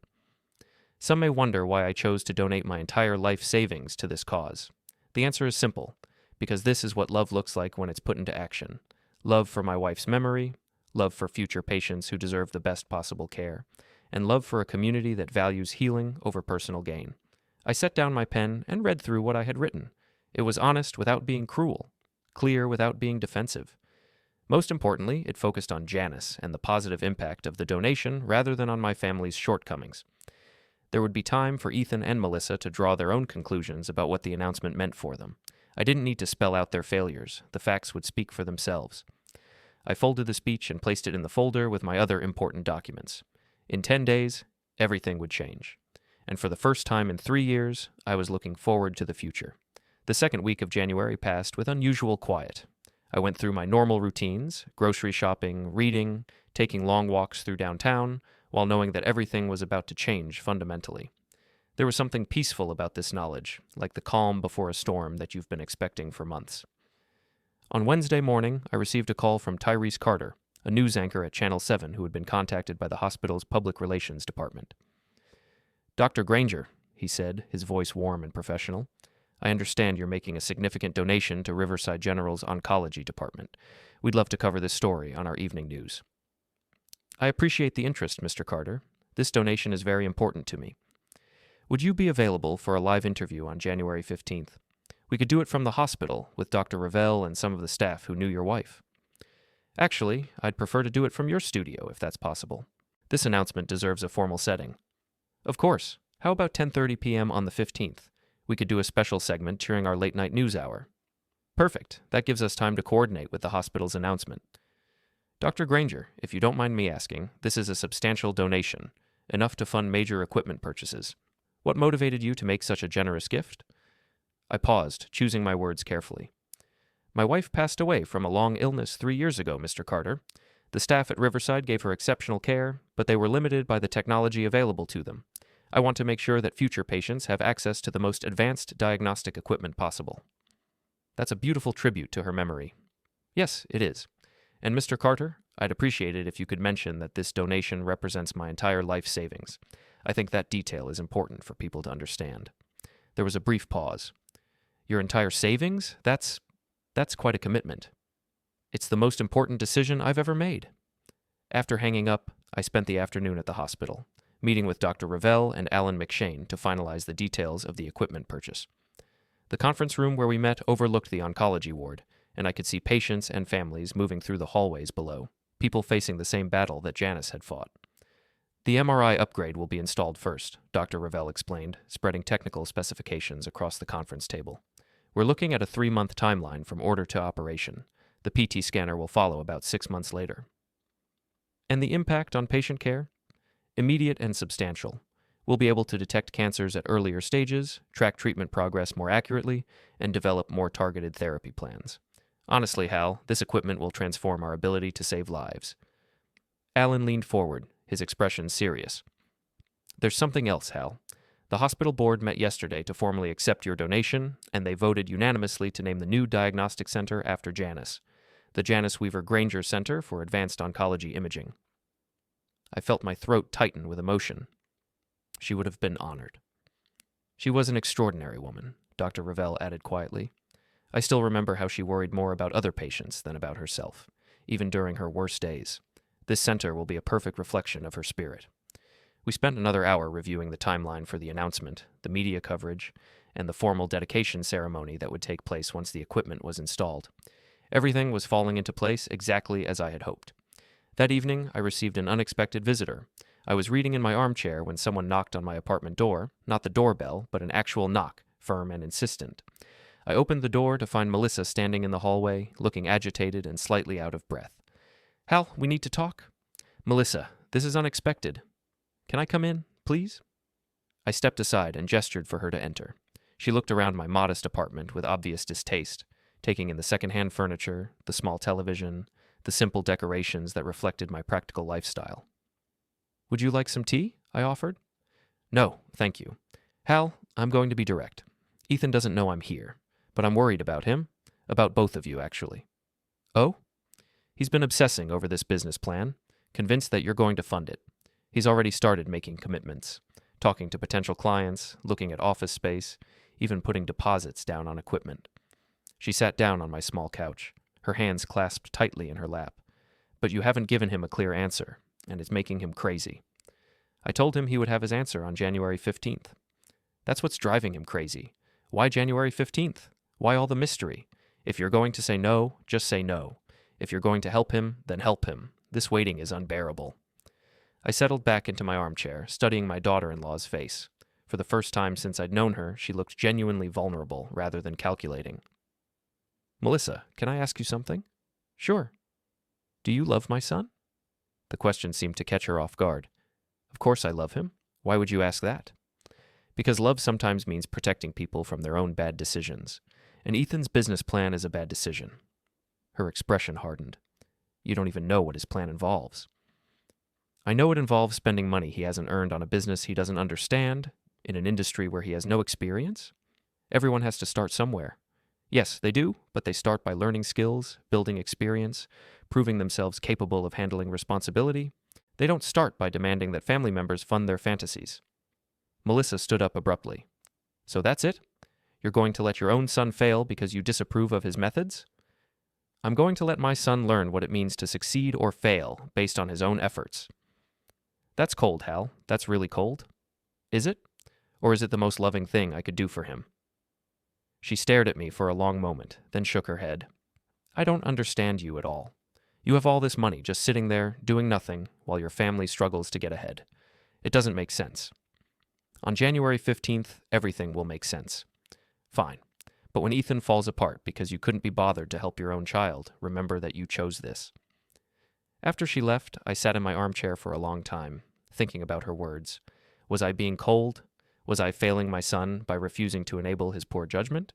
Some may wonder why I chose to donate my entire life savings to this cause. The answer is simple, because this is what love looks like when it's put into action. Love for my wife's memory, love for future patients who deserve the best possible care, and love for a community that values healing over personal gain. I set down my pen and read through what I had written. It was honest without being cruel, clear without being defensive. Most importantly, it focused on Janice and the positive impact of the donation rather than on my family's shortcomings. There would be time for Ethan and Melissa to draw their own conclusions about what the announcement meant for them. I didn't need to spell out their failures. The facts would speak for themselves. I folded the speech and placed it in the folder with my other important documents. In 10 days, everything would change. And for the first time in 3 years, I was looking forward to the future. The second week of January passed with unusual quiet. I went through my normal routines, grocery shopping, reading, taking long walks through downtown, while knowing that everything was about to change fundamentally. There was something peaceful about this knowledge, like the calm before a storm that you've been expecting for months. On Wednesday morning, I received a call from Tyrese Carter, a news anchor at Channel 7 who had been contacted by the hospital's public relations department. "Dr. Granger," he said, his voice warm and professional, "I understand you're making a significant donation to Riverside General's oncology department. We'd love to cover this story on our evening news." "I appreciate the interest, Mr. Carter. This donation is very important to me. Would you be available for a live interview on January 15th? We could do it from the hospital with Dr. Ravel and some of the staff who knew your wife." "Actually, I'd prefer to do it from your studio, if that's possible. This announcement deserves a formal setting." "Of course. How about 10:30 p.m. on the 15th? We could do a special segment during our late-night news hour." "Perfect. That gives us time to coordinate with the hospital's announcement." "Dr. Granger, if you don't mind me asking, this is a substantial donation, enough to fund major equipment purchases. What motivated you to make such a generous gift?" I paused, choosing my words carefully. "My wife passed away from a long illness 3 years ago, Mr. Carter. The staff at Riverside gave her exceptional care, but they were limited by the technology available to them. I want to make sure that future patients have access to the most advanced diagnostic equipment possible." "That's a beautiful tribute to her memory." "Yes, it is. And Mr. Carter, I'd appreciate it if you could mention that this donation represents my entire life savings. I think that detail is important for people to understand." There was a brief pause. "Your entire savings? That's quite a commitment." "It's the most important decision I've ever made." After hanging up, I spent the afternoon at the hospital, meeting with Dr. Ravel and Alan McShane to finalize the details of the equipment purchase. The conference room where we met overlooked the oncology ward, and I could see patients and families moving through the hallways below, people facing the same battle that Janice had fought. "The MRI upgrade will be installed first," Dr. Ravel explained, spreading technical specifications across the conference table. "We're looking at a 3-month timeline from order to operation. The PT scanner will follow about 6 months later." "And the impact on patient care?" "Immediate and substantial. We'll be able to detect cancers at earlier stages, track treatment progress more accurately, and develop more targeted therapy plans. Honestly, Hal, this equipment will transform our ability to save lives." Alan leaned forward, his expression serious. "There's something else, Hal. The hospital board met yesterday to formally accept your donation, and they voted unanimously to name the new diagnostic center after Janice, the Janice Weaver Granger Center for Advanced Oncology Imaging." I felt my throat tighten with emotion. She would have been honored. "She was an extraordinary woman," Dr. Ravel added quietly. "I still remember how she worried more about other patients than about herself, even during her worst days. This center will be a perfect reflection of her spirit." We spent another hour reviewing the timeline for the announcement, the media coverage, and the formal dedication ceremony that would take place once the equipment was installed. Everything was falling into place exactly as I had hoped. That evening, I received an unexpected visitor. I was reading in my armchair when someone knocked on my apartment door, not the doorbell, but an actual knock, firm and insistent. I opened the door to find Melissa standing in the hallway, looking agitated and slightly out of breath. "Hal, we need to talk." "Melissa, this is unexpected. Can I come in, please?" I stepped aside and gestured for her to enter. She looked around my modest apartment with obvious distaste, taking in the secondhand furniture, the small television, the simple decorations that reflected my practical lifestyle. "Would you like some tea?" I offered. "No, thank you. Hal, I'm going to be direct. Ethan doesn't know I'm here, but I'm worried about him. About both of you, actually." "Oh?" "He's been obsessing over this business plan, convinced that you're going to fund it. He's already started making commitments, talking to potential clients, looking at office space, even putting deposits down on equipment." She sat down on my small couch, her hands clasped tightly in her lap. "But you haven't given him a clear answer, and it's making him crazy." I told him he would have his answer on January 15th. "That's what's driving him crazy. Why January 15th? Why all the mystery? If you're going to say no, just say no. If you're going to help him, then help him. This waiting is unbearable." I settled back into my armchair, studying my daughter-in-law's face. For the first time since I'd known her, she looked genuinely vulnerable rather than calculating. "Melissa, can I ask you something?" "Sure." "Do you love my son?" The question seemed to catch her off guard. "Of course I love him. Why would you ask that?" "Because love sometimes means protecting people from their own bad decisions, and Ethan's business plan is a bad decision." Her expression hardened. "You don't even know what his plan involves." "I know it involves spending money he hasn't earned on a business he doesn't understand, in an industry where he has no experience. Everyone has to start somewhere. Yes, they do, but they start by learning skills, building experience, proving themselves capable of handling responsibility. They don't start by demanding that family members fund their fantasies. Melissa stood up abruptly. So that's it? You're going to let your own son fail because you disapprove of his methods? I'm going to let my son learn what it means to succeed or fail based on his own efforts. That's cold, Hal. That's really cold. Is it? Or is it the most loving thing I could do for him? She stared at me for a long moment, then shook her head. I don't understand you at all. You have all this money just sitting there, doing nothing, while your family struggles to get ahead. It doesn't make sense. On January 15th, everything will make sense. Fine. But when Ethan falls apart because you couldn't be bothered to help your own child, remember that you chose this. After she left, I sat in my armchair for a long time, thinking about her words. Was I being cold? Was I failing my son by refusing to enable his poor judgment?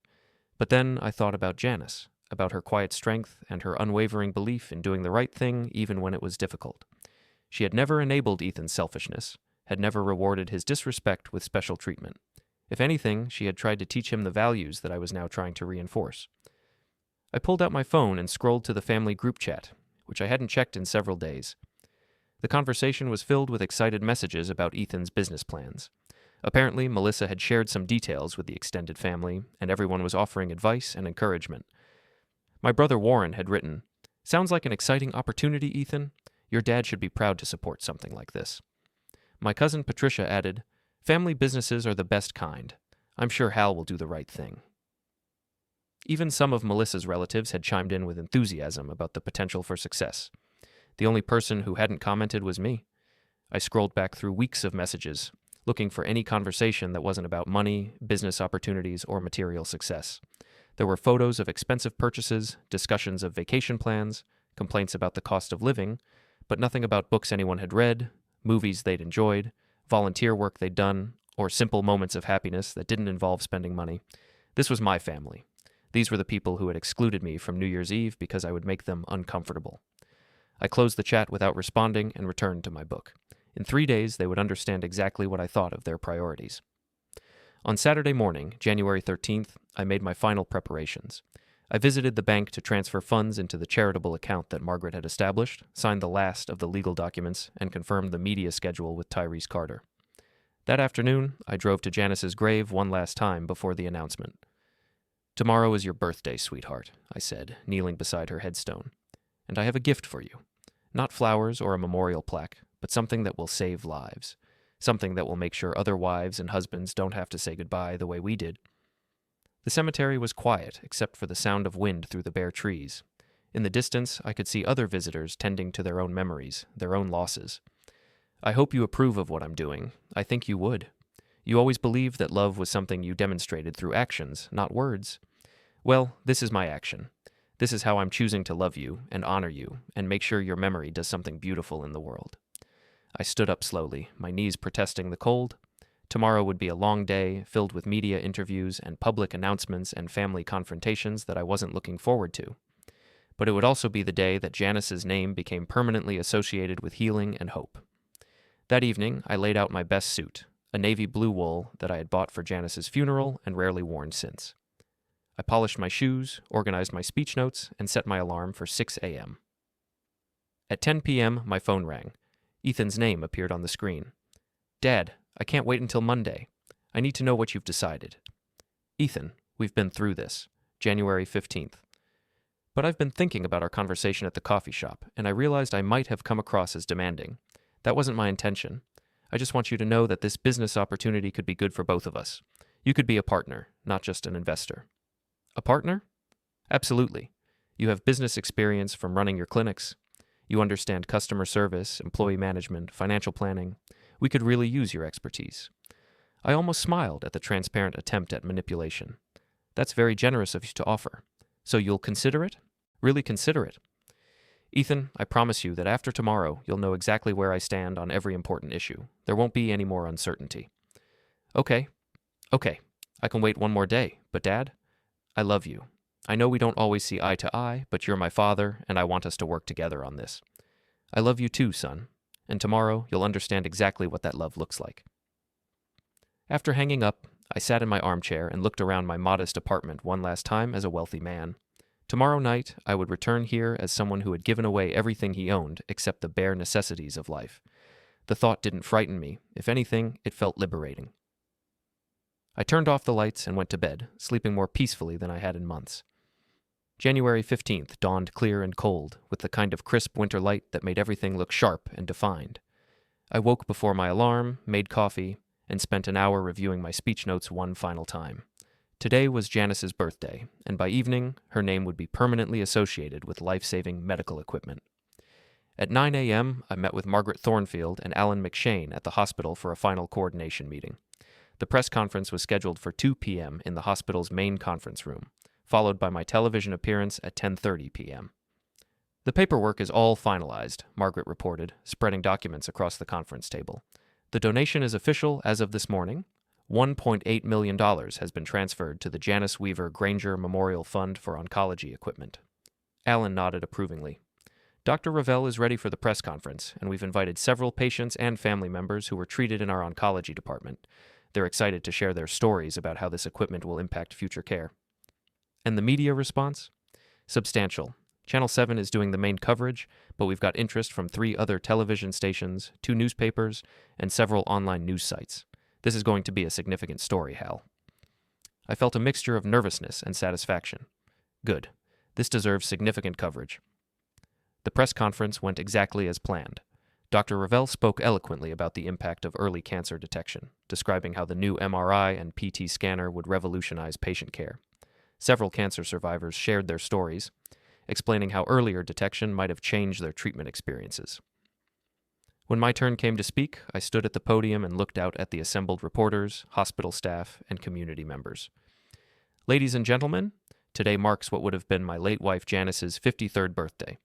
But then I thought about Janice, about her quiet strength and her unwavering belief in doing the right thing even when it was difficult. She had never enabled Ethan's selfishness, had never rewarded his disrespect with special treatment. If anything, she had tried to teach him the values that I was now trying to reinforce. I pulled out my phone and scrolled to the family group chat, which I hadn't checked in several days. The conversation was filled with excited messages about Ethan's business plans. Apparently, Melissa had shared some details with the extended family, and everyone was offering advice and encouragement. My brother Warren had written, "Sounds like an exciting opportunity, Ethan. Your dad should be proud to support something like this." My cousin Patricia added, "Family businesses are the best kind. I'm sure Hal will do the right thing." Even some of Melissa's relatives had chimed in with enthusiasm about the potential for success. The only person who hadn't commented was me. I scrolled back through weeks of messages, looking for any conversation that wasn't about money, business opportunities, or material success. There were photos of expensive purchases, discussions of vacation plans, complaints about the cost of living, but nothing about books anyone had read, movies they'd enjoyed, volunteer work they'd done, or simple moments of happiness that didn't involve spending money. This was my family. These were the people who had excluded me from New Year's Eve because I would make them uncomfortable. I closed the chat without responding and returned to my book. In 3 days, they would understand exactly what I thought of their priorities. On Saturday morning, January 13th, I made my final preparations. I visited the bank to transfer funds into the charitable account that Margaret had established, signed the last of the legal documents, and confirmed the media schedule with Tyrese Carter. That afternoon, I drove to Janice's grave one last time before the announcement. "Tomorrow is your birthday, sweetheart," I said, kneeling beside her headstone. "And I have a gift for you. Not flowers or a memorial plaque, but something that will save lives. Something that will make sure other wives and husbands don't have to say goodbye the way we did." The cemetery was quiet, except for the sound of wind through the bare trees. In the distance, I could see other visitors tending to their own memories, their own losses. "I hope you approve of what I'm doing. I think you would. You always believed that love was something you demonstrated through actions, not words. Well, this is my action. This is how I'm choosing to love you and honor you and make sure your memory does something beautiful in the world." I stood up slowly, my knees protesting the cold. Tomorrow would be a long day, filled with media interviews and public announcements and family confrontations that I wasn't looking forward to. But it would also be the day that Janice's name became permanently associated with healing and hope. That evening, I laid out my best suit, a navy blue wool that I had bought for Janice's funeral and rarely worn since. I polished my shoes, organized my speech notes, and set my alarm for 6 a.m. At 10 p.m., my phone rang. Ethan's name appeared on the screen. "Dad, I can't wait until Monday. I need to know what you've decided." "Ethan, we've been through this. January 15th. But I've been thinking about our conversation at the coffee shop, and I realized I might have come across as demanding. That wasn't my intention. I just want you to know that this business opportunity could be good for both of us. You could be a partner, not just an investor." "A partner?" "Absolutely. You have business experience from running your clinics. You understand customer service, employee management, financial planning. We could really use your expertise." I almost smiled at the transparent attempt at manipulation. "That's very generous of you to offer. So you'll consider it? Really consider it?" "Ethan, I promise you that after tomorrow, you'll know exactly where I stand on every important issue. There won't be any more uncertainty." Okay. I can wait one more day. But Dad, I love you. I know we don't always see eye to eye, but you're my father, and I want us to work together on this. I love you too, son. And tomorrow, you'll understand exactly what that love looks like. After hanging up, I sat in my armchair and looked around my modest apartment one last time as a wealthy man. Tomorrow night, I would return here as someone who had given away everything he owned except the bare necessities of life. The thought didn't frighten me. If anything, it felt liberating. I turned off the lights and went to bed, sleeping more peacefully than I had in months. January 15th dawned clear and cold, with the kind of crisp winter light that made everything look sharp and defined. I woke before my alarm, made coffee, and spent an hour reviewing my speech notes one final time. Today was Janice's birthday, and by evening, her name would be permanently associated with life-saving medical equipment. At 9 a.m., I met with Margaret Thornfield and Alan McShane at the hospital for a final coordination meeting. The press conference was scheduled for 2 p.m. in the hospital's main conference room, followed by my television appearance at 10:30 p.m. "The paperwork is all finalized," Margaret reported, spreading documents across the conference table. "The donation is official as of this morning. $1.8 million has been transferred to the Janice Weaver Granger Memorial Fund for Oncology Equipment." Alan nodded approvingly. "Dr. Ravel is ready for the press conference, and we've invited several patients and family members who were treated in our oncology department. They're excited to share their stories about how this equipment will impact future care." And the media response? Substantial. Channel 7 is doing the main coverage, but we've got interest from 3 other television stations, 2 newspapers, and several online news sites. This is going to be a significant story, Hal. I felt a mixture of nervousness and satisfaction. Good. This deserves significant coverage. The press conference went exactly as planned. Dr. Ravel spoke eloquently about the impact of early cancer detection, describing how the new MRI and PT scanner would revolutionize patient care. Several cancer survivors shared their stories, explaining how earlier detection might have changed their treatment experiences. When my turn came to speak, I stood at the podium and looked out at the assembled reporters, hospital staff, and community members. "Ladies and gentlemen, today marks what would have been my late wife Janice's 53rd birthday.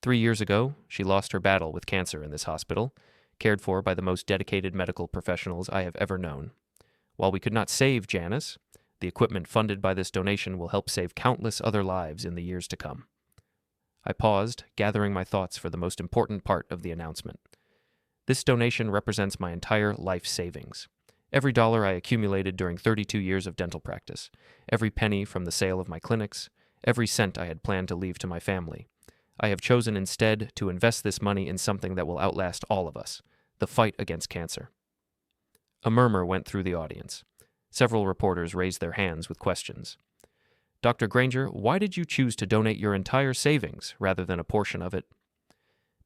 3 years ago, she lost her battle with cancer in this hospital, cared for by the most dedicated medical professionals I have ever known. While we could not save Janice, the equipment funded by this donation will help save countless other lives in the years to come." I paused, gathering my thoughts for the most important part of the announcement. This donation represents my entire life savings. Every dollar I accumulated during 32 years of dental practice, every penny from the sale of my clinics, every cent I had planned to leave to my family. I have chosen instead to invest this money in something that will outlast all of us, the fight against cancer. A murmur went through the audience. Several reporters raised their hands with questions. "Dr. Granger, why did you choose to donate your entire savings rather than a portion of it?"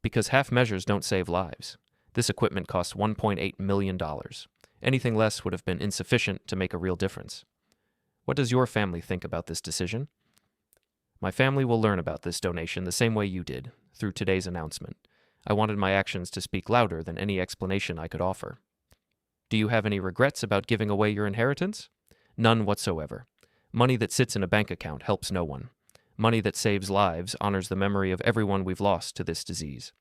"Because half measures don't save lives. This equipment costs $1.8 million. Anything less would have been insufficient to make a real difference." "What does your family think about this decision?" "My family will learn about this donation the same way you did, through today's announcement. I wanted my actions to speak louder than any explanation I could offer." "Do you have any regrets about giving away your inheritance?" "None whatsoever. Money that sits in a bank account helps no one. Money that saves lives honors the memory of everyone we've lost to this disease."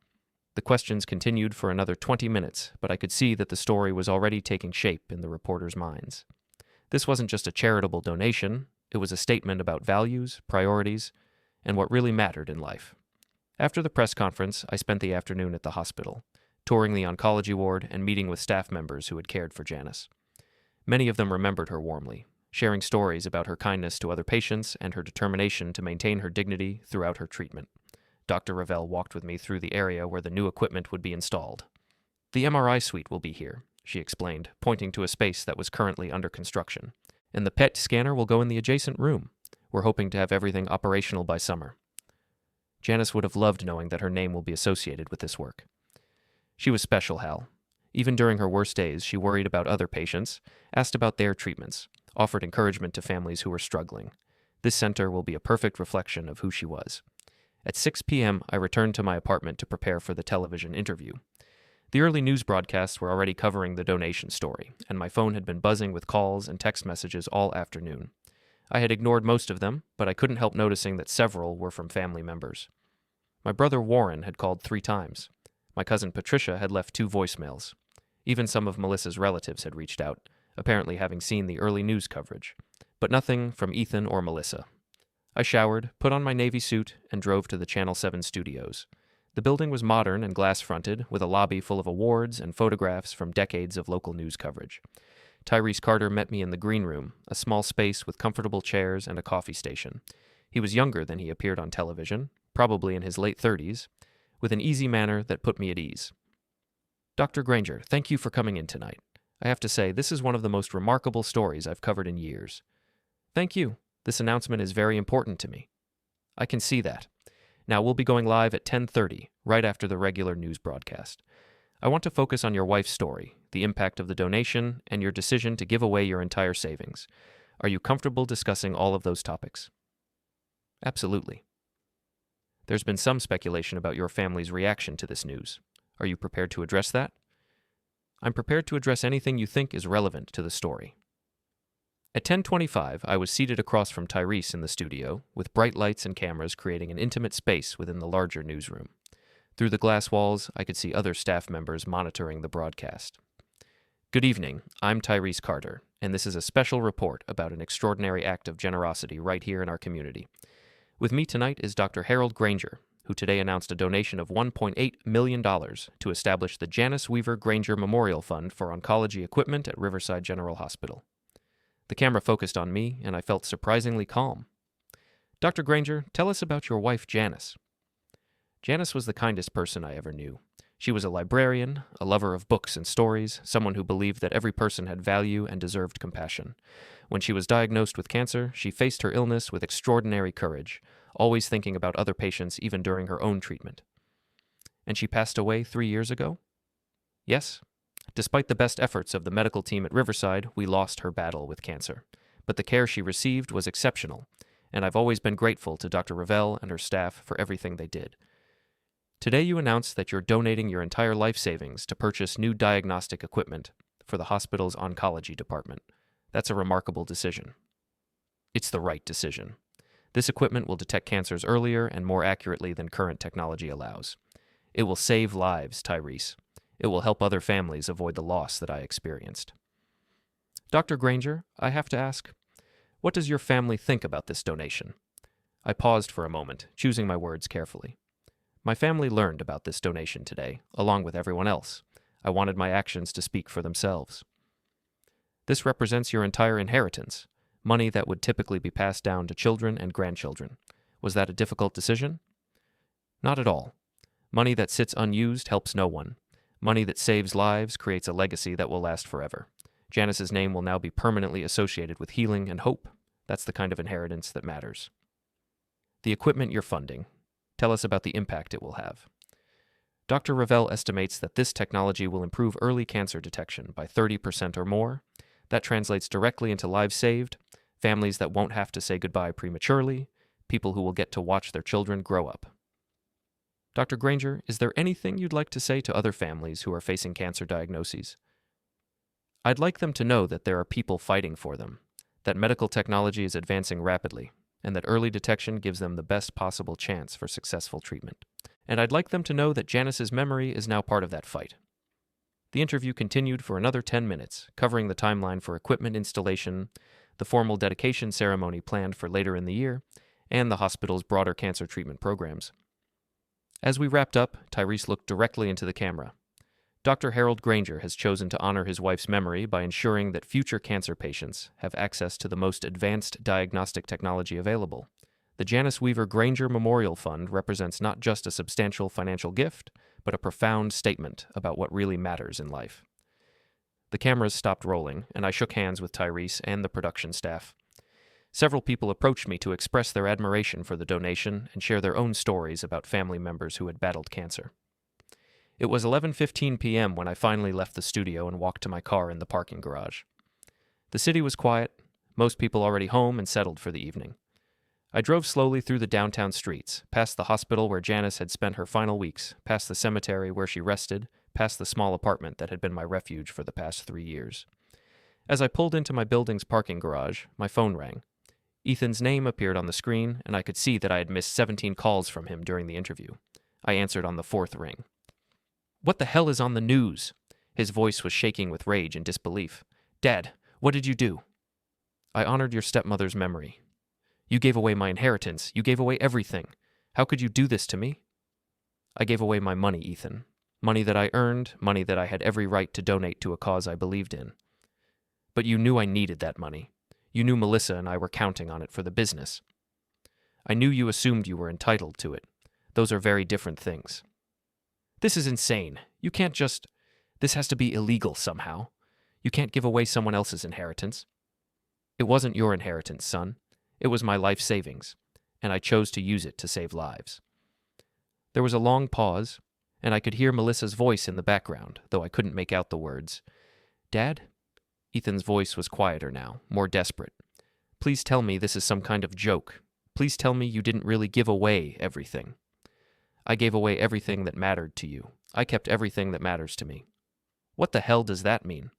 The questions continued for another 20 minutes, but I could see that the story was already taking shape in the reporters' minds. This wasn't just a charitable donation, it was a statement about values, priorities, and what really mattered in life. After the press conference, I spent the afternoon at the hospital, touring the oncology ward and meeting with staff members who had cared for Janice. Many of them remembered her warmly, sharing stories about her kindness to other patients and her determination to maintain her dignity throughout her treatment. Dr. Ravel walked with me through the area where the new equipment would be installed. "The MRI suite will be here," she explained, pointing to a space that was currently under construction. "And the PET scanner will go in the adjacent room. We're hoping to have everything operational by summer." Janice would have loved knowing that her name will be associated with this work. She was special, Hal. Even during her worst days, she worried about other patients, asked about their treatments, offered encouragement to families who were struggling. This center will be a perfect reflection of who she was. At 6 p.m., I returned to my apartment to prepare for the television interview. The early news broadcasts were already covering the donation story, and my phone had been buzzing with calls and text messages all afternoon. I had ignored most of them, but I couldn't help noticing that several were from family members. My brother Warren had called 3 times. My cousin Patricia had left 2 voicemails. Even some of Melissa's relatives had reached out, apparently having seen the early news coverage, but nothing from Ethan or Melissa. I showered, put on my navy suit, and drove to the Channel 7 studios. The building was modern and glass-fronted, with a lobby full of awards and photographs from decades of local news coverage. Tyrese Carter met me in the green room, a small space with comfortable chairs and a coffee station. He was younger than he appeared on television, probably in his late 30s, with an easy manner that put me at ease. Dr. Granger, thank you for coming in tonight. I have to say, this is one of the most remarkable stories I've covered in years. Thank you. This announcement is very important to me. I can see that. Now, we'll be going live at 10:30, right after the regular news broadcast. I want to focus on your wife's story, the impact of the donation, and your decision to give away your entire savings. Are you comfortable discussing all of those topics? Absolutely. There's been some speculation about your family's reaction to this news. Are you prepared to address that? I'm prepared to address anything you think is relevant to the story. At 10:25, I was seated across from Tyrese in the studio, with bright lights and cameras creating an intimate space within the larger newsroom. Through the glass walls, I could see other staff members monitoring the broadcast. Good evening, I'm Tyrese Carter, and this is a special report about an extraordinary act of generosity right here in our community. With me tonight is Dr. Harold Granger, who today announced a donation of $1.8 million to establish the Janice Weaver Granger Memorial Fund for Oncology Equipment at Riverside General Hospital. The camera focused on me, and I felt surprisingly calm. Dr. Granger, tell us about your wife, Janice. Janice was the kindest person I ever knew. She was a librarian, a lover of books and stories, someone who believed that every person had value and deserved compassion. When she was diagnosed with cancer, she faced her illness with extraordinary courage, always thinking about other patients even during her own treatment. And she passed away 3 years ago? Yes. Despite the best efforts of the medical team at Riverside, we lost her battle with cancer. But the care she received was exceptional, and I've always been grateful to Dr. Ravel and her staff for everything they did. Today you announced that you're donating your entire life savings to purchase new diagnostic equipment for the hospital's oncology department. That's a remarkable decision. It's the right decision. This equipment will detect cancers earlier and more accurately than current technology allows. It will save lives, Tyrese. It will help other families avoid the loss that I experienced. Dr. Granger, I have to ask, what does your family think about this donation? I paused for a moment, choosing my words carefully. My family learned about this donation today, along with everyone else. I wanted my actions to speak for themselves. This represents your entire inheritance, money that would typically be passed down to children and grandchildren. Was that a difficult decision? Not at all. Money that sits unused helps no one. Money that saves lives creates a legacy that will last forever. Janice's name will now be permanently associated with healing and hope. That's the kind of inheritance that matters. The equipment you're funding. Tell us about the impact it will have. Dr. Ravel estimates that this technology will improve early cancer detection by 30% or more. That translates directly into lives saved, families that won't have to say goodbye prematurely, people who will get to watch their children grow up. Dr. Granger, is there anything you'd like to say to other families who are facing cancer diagnoses? I'd like them to know that there are people fighting for them, that medical technology is advancing rapidly, and that early detection gives them the best possible chance for successful treatment. And I'd like them to know that Janice's memory is now part of that fight. The interview continued for another 10 minutes, covering the timeline for equipment installation, the formal dedication ceremony planned for later in the year, and the hospital's broader cancer treatment programs. As we wrapped up, Tyrese looked directly into the camera. Dr. Harold Granger has chosen to honor his wife's memory by ensuring that future cancer patients have access to the most advanced diagnostic technology available. The Janice Weaver Granger Memorial Fund represents not just a substantial financial gift, but a profound statement about what really matters in life. The cameras stopped rolling, and I shook hands with Tyrese and the production staff. Several people approached me to express their admiration for the donation and share their own stories about family members who had battled cancer. It was 11:15 p.m. when I finally left the studio and walked to my car in the parking garage. The city was quiet, most people already home and settled for the evening. I drove slowly through the downtown streets, past the hospital where Janice had spent her final weeks, past the cemetery where she rested, past the small apartment that had been my refuge for the past 3 years. As I pulled into my building's parking garage, my phone rang. Ethan's name appeared on the screen, and I could see that I had missed 17 calls from him during the interview. I answered on the 4th ring. "What the hell is on the news?" His voice was shaking with rage and disbelief. "Dad, what did you do?" "I honored your stepmother's memory. You gave away my inheritance. You gave away everything. How could you do this to me?" "I gave away my money, Ethan. Money that I earned, money that I had every right to donate to a cause I believed in." But you knew I needed that money. You knew Melissa and I were counting on it for the business. I knew you assumed you were entitled to it. Those are very different things. This is insane. You can't just... This has to be illegal somehow. You can't give away someone else's inheritance. It wasn't your inheritance, son. It was my life savings, and I chose to use it to save lives. There was a long pause, and I could hear Melissa's voice in the background, though I couldn't make out the words. Dad? Ethan's voice was quieter now, more desperate. Please tell me this is some kind of joke. Please tell me you didn't really give away everything. I gave away everything that mattered to you. I kept everything that matters to me. What the hell does that mean?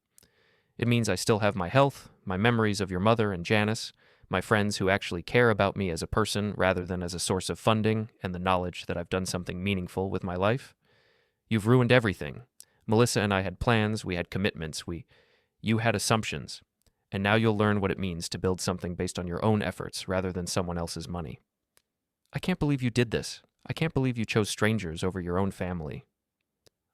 It means I still have my health, my memories of your mother and Janice, my friends who actually care about me as a person rather than as a source of funding, and the knowledge that I've done something meaningful with my life. You've ruined everything. Melissa and I had plans, we had commitments, you had assumptions, and now you'll learn what it means to build something based on your own efforts rather than someone else's money. I can't believe you did this. I can't believe you chose strangers over your own family.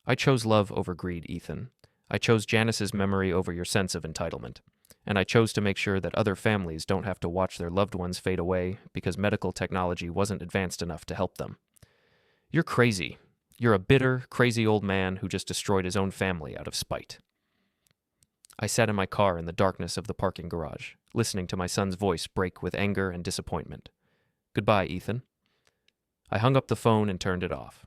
I chose love over greed, Ethan. I chose Janice's memory over your sense of entitlement. And I chose to make sure that other families don't have to watch their loved ones fade away because medical technology wasn't advanced enough to help them. You're crazy. You're a bitter, crazy old man who just destroyed his own family out of spite. I sat in my car in the darkness of the parking garage, listening to my son's voice break with anger and disappointment. Goodbye, Ethan. I hung up the phone and turned it off.